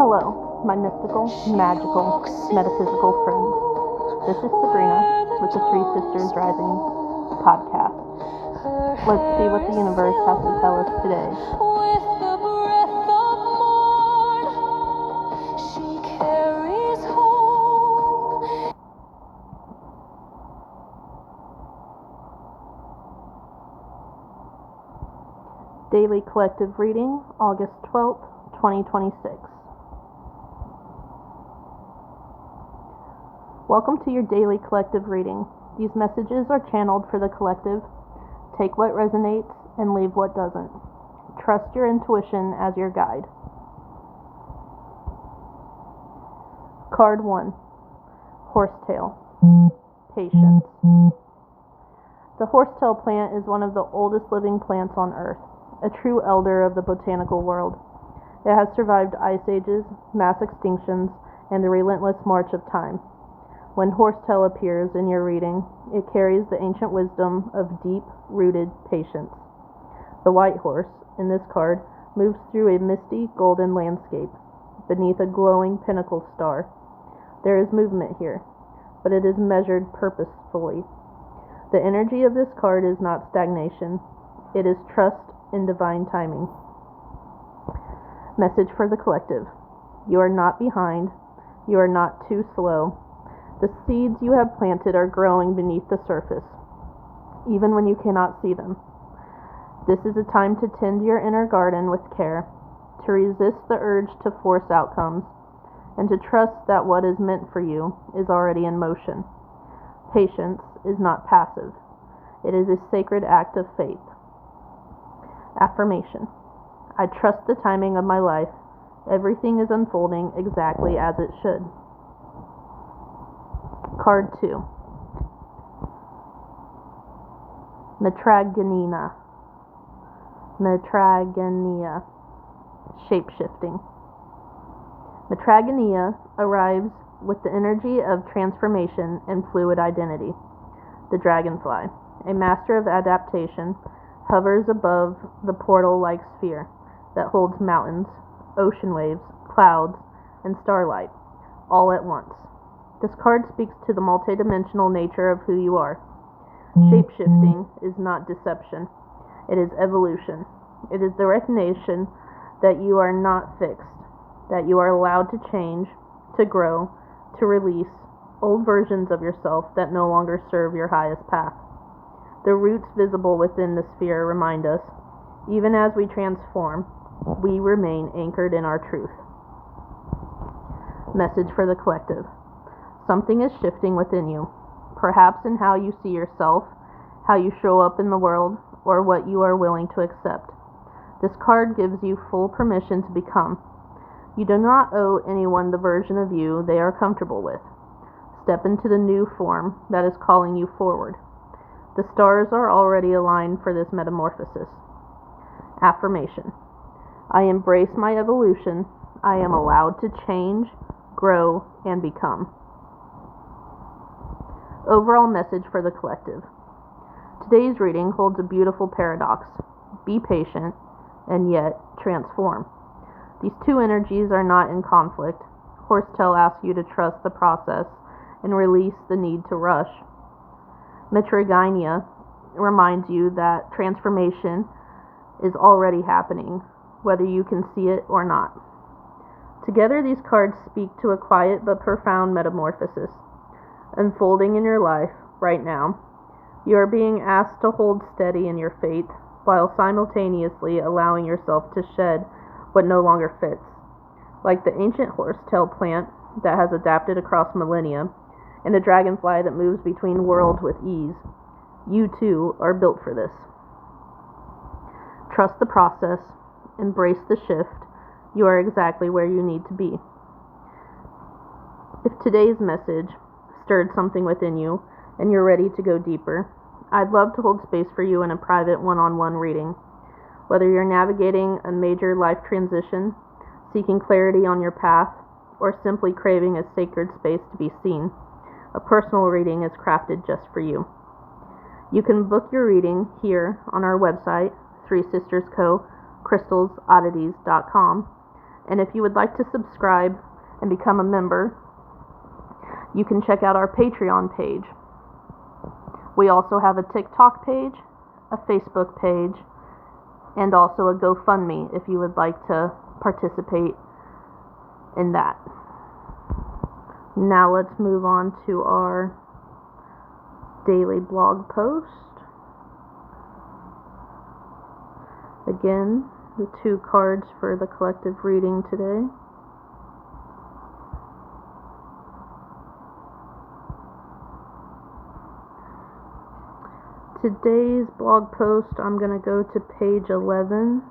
Hello, my mystical, magical, metaphysical friends. This is Sabrina with the Three Sisters Rising podcast. Let's see what the universe has to tell us today. Daily Collective Reading, August 12th, 2026. Welcome to your Daily Collective Reading. These messages are channeled for the collective. Take what resonates and leave what doesn't. Trust your intuition as your guide. Card 1. Horsetail. Patience. The horsetail plant is one of the oldest living plants on Earth, a true elder of the botanical world. It has survived ice ages, mass extinctions, and the relentless march of time. When horsetail appears in your reading, it carries the ancient wisdom of deep-rooted patience. The white horse, in this card, moves through a misty golden landscape, beneath a glowing pinnacle star. There is movement here, but it is measured purposefully. The energy of this card is not stagnation. It is trust in divine timing. Message for the collective. You are not behind. You are not too slow. The seeds you have planted are growing beneath the surface, even when you cannot see them. This is a time to tend your inner garden with care, to resist the urge to force outcomes, and to trust that what is meant for you is already in motion. Patience is not passive. It is a sacred act of faith. Affirmation. I trust the timing of my life. Everything is unfolding exactly as it should. Card 2. Metragenina. Shapeshifting. Metragenina arrives with the energy of transformation and fluid identity. The dragonfly, a master of adaptation, hovers above the portal-like sphere that holds mountains, ocean waves, clouds, and starlight, all at once. This card speaks to the multidimensional nature of who you are. Shapeshifting is not deception. It is evolution. It is the recognition that you are not fixed, that you are allowed to change, to grow, to release old versions of yourself that no longer serve your highest path. The roots visible within the sphere remind us, even as we transform, we remain anchored in our truth. Message for the collective. Something is shifting within you, perhaps in how you see yourself, how you show up in the world, or what you are willing to accept. This card gives you full permission to become. You do not owe anyone the version of you they are comfortable with. Step into the new form that is calling you forward. The stars are already aligned for this metamorphosis. Affirmation. I embrace my evolution. I am allowed to change, grow, and become. Overall message for the collective. Today's reading holds a beautiful paradox. Be patient, and yet transform. These two energies are not in conflict. Horsetail asks you to trust the process and release the need to rush. Metragenina reminds you that transformation is already happening, whether you can see it or not. Together, these cards speak to a quiet but profound metamorphosis unfolding in your life right now. You are being asked to hold steady in your faith while simultaneously allowing yourself to shed what no longer fits. Like the ancient horsetail plant that has adapted across millennia, and the dragonfly that moves between worlds with ease, you too are built for this. Trust the process, embrace the shift. You are exactly where you need to be. If today's message stirred something within you and you're ready to go deeper, I'd love to hold space for you in a private one-on-one reading. Whether you're navigating a major life transition, seeking clarity on your path, or simply craving a sacred space to be seen, a personal reading is crafted just for you. You can book your reading here on our website, Three Sisters Co., crystalsoddities.com, And if you would like to subscribe and become a member, you can check out our Patreon page. We also have a TikTok page, a Facebook page, and also a Gofundme if you would like to participate in that. Now let's move on to our daily blog post. Again, the 2 cards for the collective reading today. Today's blog post, I'm going to go to page 11.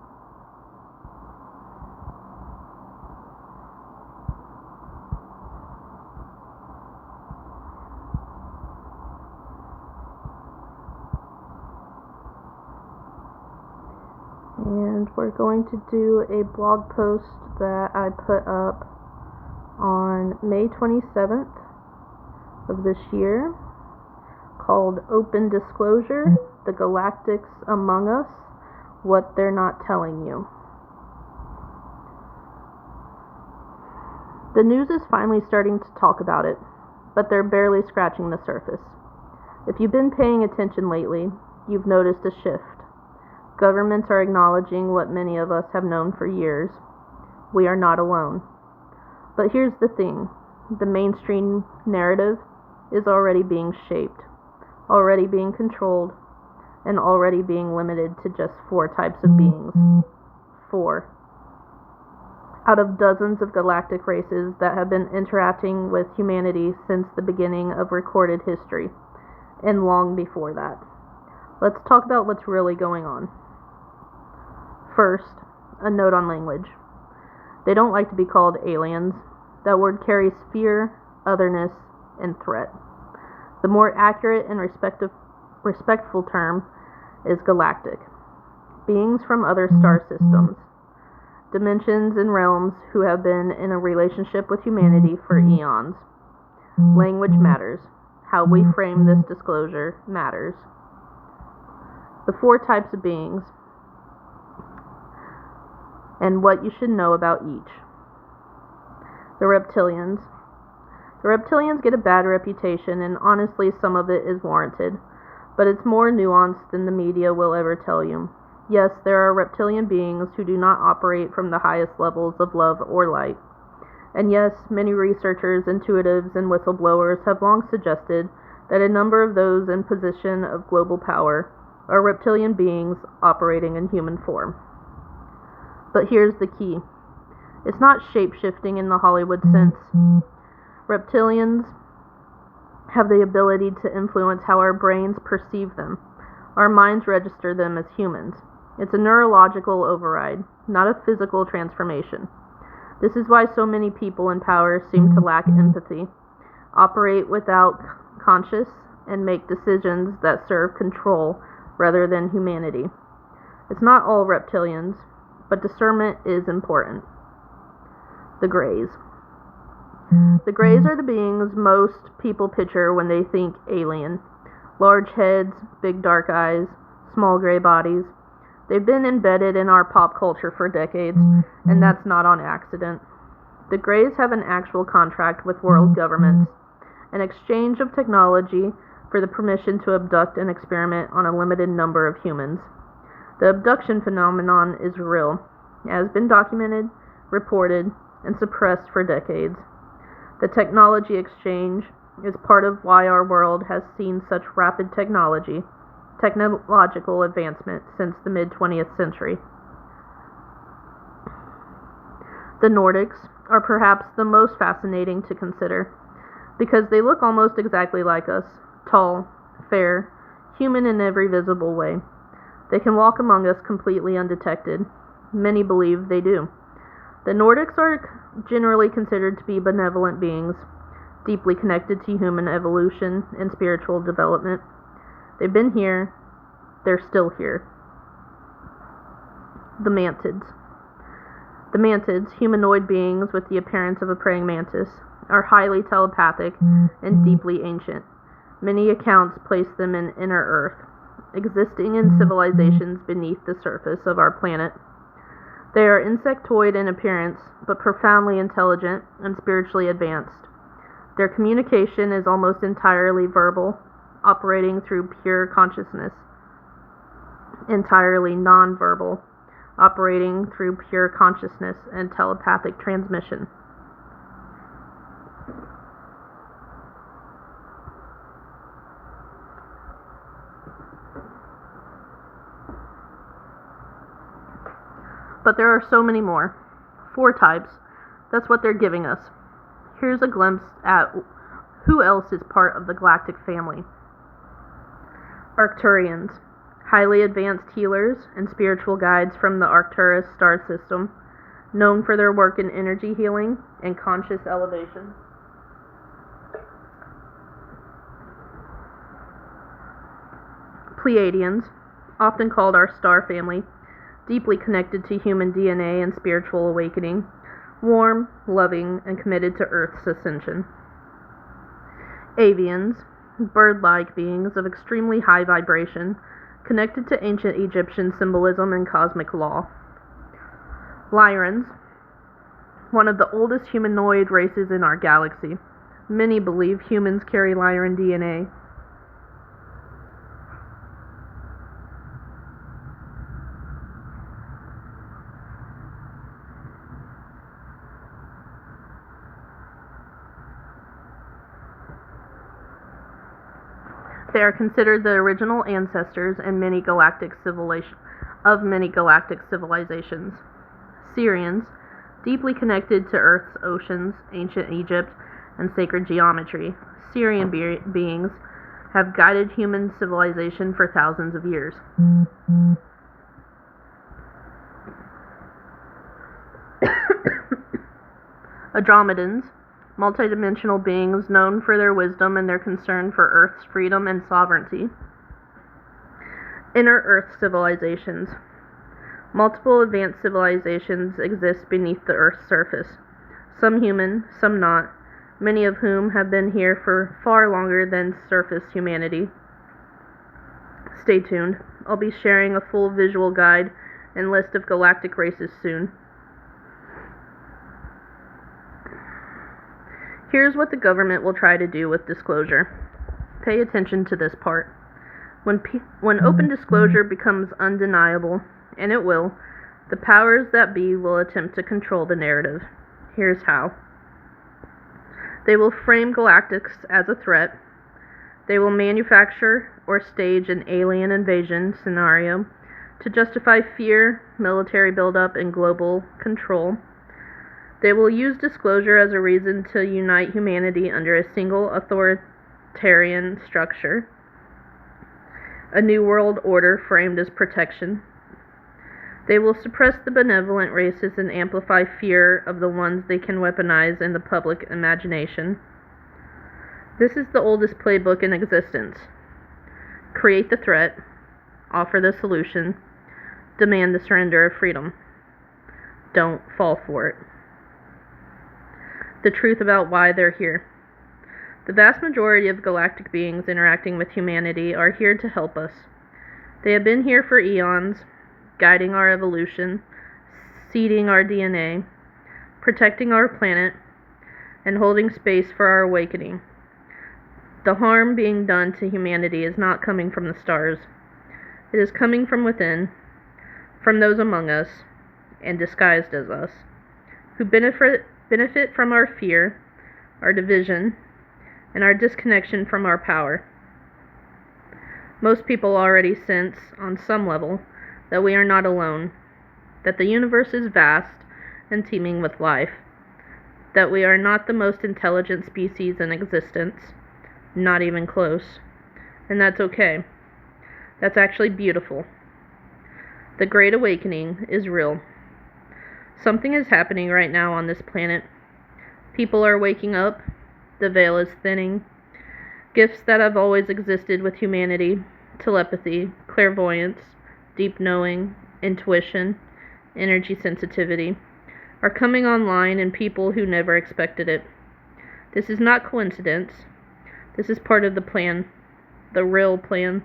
And we're going to do a blog post that I put up on May 27th of this year, called Open Disclosure, The Galactics Among Us, What They're Not Telling You. The news is finally starting to talk about it, but they're barely scratching the surface. If you've been paying attention lately, you've noticed a shift. Governments are acknowledging what many of us have known for years. We are not alone. But here's the thing. The mainstream narrative is already being shaped, already being controlled, and already being limited to just 4 types of beings. 4. Out of dozens of galactic races that have been interacting with humanity since the beginning of recorded history, and long before that. Let's talk about what's really going on. First, a note on language. They don't like to be called aliens. That word carries fear, otherness, and threat. The more accurate and respectful term is galactic. Beings from other star systems, dimensions and realms who have been in a relationship with humanity for eons. Language matters. How we frame this disclosure matters. The 4 types of beings, and what you should know about each. The reptilians. The reptilians get a bad reputation, and honestly some of it is warranted, but it's more nuanced than the media will ever tell you. Yes, there are reptilian beings who do not operate from the highest levels of love or light. And yes, many researchers, intuitives, and whistleblowers have long suggested that a number of those in position of global power are reptilian beings operating in human form. But here's the key. It's not shape-shifting in the Hollywood sense. Reptilians have the ability to influence how our brains perceive them. Our minds register them as humans. It's a neurological override, not a physical transformation. This is why so many people in power seem to lack empathy, operate without conscience, and make decisions that serve control rather than humanity. It's not all reptilians, but discernment is important. The Greys. The Greys are the beings most people picture when they think alien. Large heads, big dark eyes, small gray bodies. They've been embedded in our pop culture for decades, and that's not on accident. The Greys have an actual contract with world governments, an exchange of technology for the permission to abduct and experiment on a limited number of humans. The abduction phenomenon is real. It has been documented, reported, and suppressed for decades. The technology exchange is part of why our world has seen such rapid technological advancement since the mid-20th century. The Nordics are perhaps the most fascinating to consider because they look almost exactly like us, tall, fair, human in every visible way. They can walk among us completely undetected. Many believe they do. The Nordics are generally considered to be benevolent beings, deeply connected to human evolution and spiritual development. They've been here. They're still here. The Mantids. The Mantids, humanoid beings with the appearance of a praying mantis, are highly telepathic and deeply ancient. Many accounts place them in inner Earth, existing in civilizations beneath the surface of our planet. They are insectoid in appearance, but profoundly intelligent and spiritually advanced. Their communication is almost entirely verbal, operating through pure consciousness. Entirely non-verbal, operating through pure consciousness and telepathic transmission. But there are so many more. 4 types. That's what they're giving us. Here's a glimpse at who else is part of the galactic family. Arcturians, highly advanced healers and spiritual guides from the Arcturus star system, known for their work in energy healing and conscious elevation. Pleiadians, often called our star family, deeply connected to human DNA and spiritual awakening, warm, loving, and committed to Earth's ascension. Avians, bird-like beings of extremely high vibration, connected to ancient Egyptian symbolism and cosmic law. Lyrans, one of the oldest humanoid races in our galaxy. Many believe humans carry Lyran DNA. They are considered the original ancestors of many galactic civilizations. Syrians, deeply connected to Earth's oceans, ancient Egypt, and sacred geometry. Syrian beings have guided human civilization for thousands of years. Andromedans, multidimensional beings known for their wisdom and their concern for Earth's freedom and sovereignty. Inner Earth civilizations. Multiple advanced civilizations exist beneath the Earth's surface. Some human, some not, many of whom have been here for far longer than surface humanity. Stay tuned. I'll be sharing a full visual guide and list of galactic races soon. Here's what the government will try to do with disclosure. Pay attention to this part. When open disclosure becomes undeniable, and it will, the powers that be will attempt to control the narrative. Here's how. They will frame galactics as a threat. They will manufacture or stage an alien invasion scenario to justify fear, military buildup, and global control. They will use disclosure as a reason to unite humanity under a single authoritarian structure, a new world order framed as protection. They will suppress the benevolent races and amplify fear of the ones they can weaponize in the public imagination. This is the oldest playbook in existence. Create the threat, offer the solution, demand the surrender of freedom. Don't fall for it. The truth about why they're here. The vast majority of galactic beings interacting with humanity are here to help us. They have been here for eons, guiding our evolution, seeding our DNA, protecting our planet, and holding space for our awakening. The harm being done to humanity is not coming from the stars. It is coming from within, from those among us, and disguised as us, who benefit from our fear, our division, and our disconnection from our power. Most people already sense, on some level, that we are not alone, that the universe is vast and teeming with life, that we are not the most intelligent species in existence, not even close, and that's okay. That's actually beautiful. The Great Awakening is real. Something is happening right now on this planet. People are waking up. The veil is thinning. Gifts that have always existed with humanity, telepathy, clairvoyance, deep knowing, intuition, energy sensitivity, are coming online in people who never expected it. This is not coincidence. This is part of the plan, the real plan.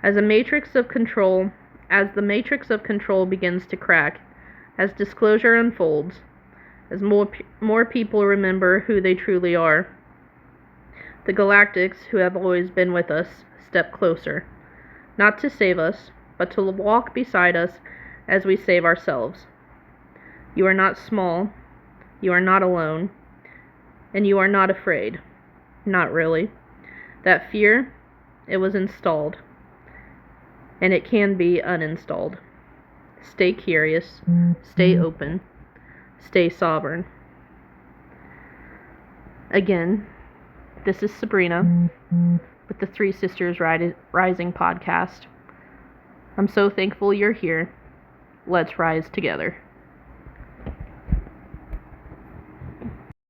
As the matrix of control begins to crack, As disclosure unfolds, as more people remember who they truly are, the galactics who have always been with us step closer, not to save us, but to walk beside us as we save ourselves. You are not small, you are not alone, and you are not afraid. Not really. That fear, it was installed, and it can be uninstalled. Stay curious, stay open, stay sovereign. Again, this is Sabrina with the Three Sisters Rising podcast. I'm so thankful you're here. Let's rise together.